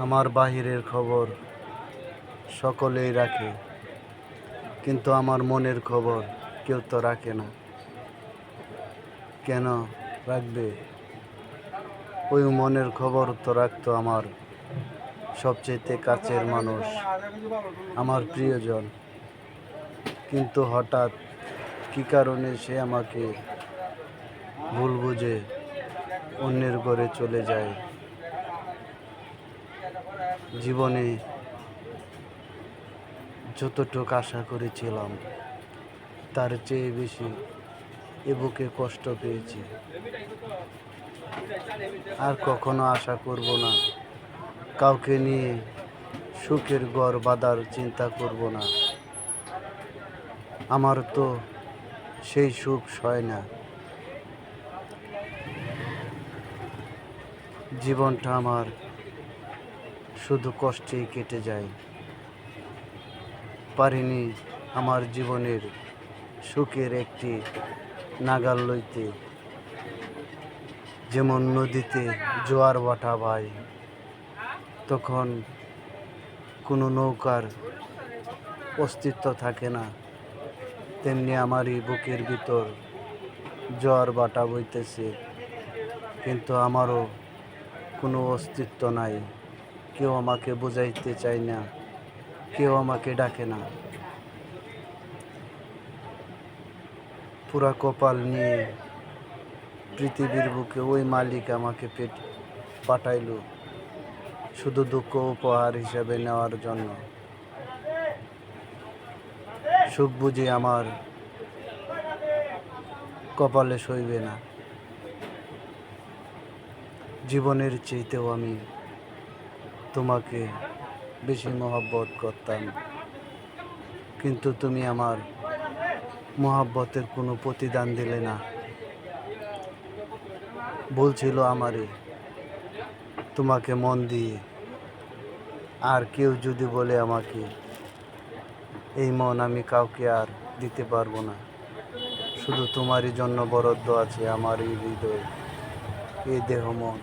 আমার বাহিরের খবর সকলেই রাখে, কিন্তু আমার মনের খবর কেউ তো রাখে না। কেন রাখবে? ওই মনের খবর তো রাখতো আমার সবচেয়ে কাছের মানুষ, আমার প্রিয়জন। কিন্তু হঠাৎ কী কারণে সে আমাকে ভুল বুঝে অন্যের ঘরে চলে যায়। জীবনে যতটুকু আশা করেছিলাম তার চেয়ে বেশি এ বুকে কষ্ট পেয়েছি। আর কখনো আশা করব না, কাউকে নিয়ে সুখের ঘর বাঁধার চিন্তা করব না। আমার তো সেই সুখ সয় না। জীবনটা আমার শুধু কষ্টেই কেটে যায়। পারিনি আমার জীবনের সুখের একটি নাগাল লইতে। যেমন নদীতে জোয়ার ভাটা ভাই, তখন কোনো নৌকার অস্তিত্ব থাকে না, তেমনি আমারই বুকের ভিতর জোয়ার ভাটা বইতেছে, কিন্তু আমারও কোনো অস্তিত্ব নাই। কেউ আমাকে বোঝাইতে চায় না, কেউ আমাকে ডাকে না। পুরা কপাল নিয়ে পৃথিবীর বুকে ওই মালিক আমাকে পাঠাইলো শুধু দুঃখ উপহার হিসেবে নেওয়ার জন্য। সুখ বুঝি আমার কপালে সইবে না। জীবনের চেয়েতেও আমি তোমাকে বেশি মহব্বত করতাম, কিন্তু তুমি আমার মহব্বতের কোনো প্রতিদান দিলে না। বলছিল আমারই তোমাকে মন দিয়ে, আর কেউ যদি বলে আমাকে, এই মন আমি কাউকে আর দিতে পারবো না। শুধু তোমারই জন্য বরাদ্দ আছে আমার এই হৃদয়, এই দেহ, মন।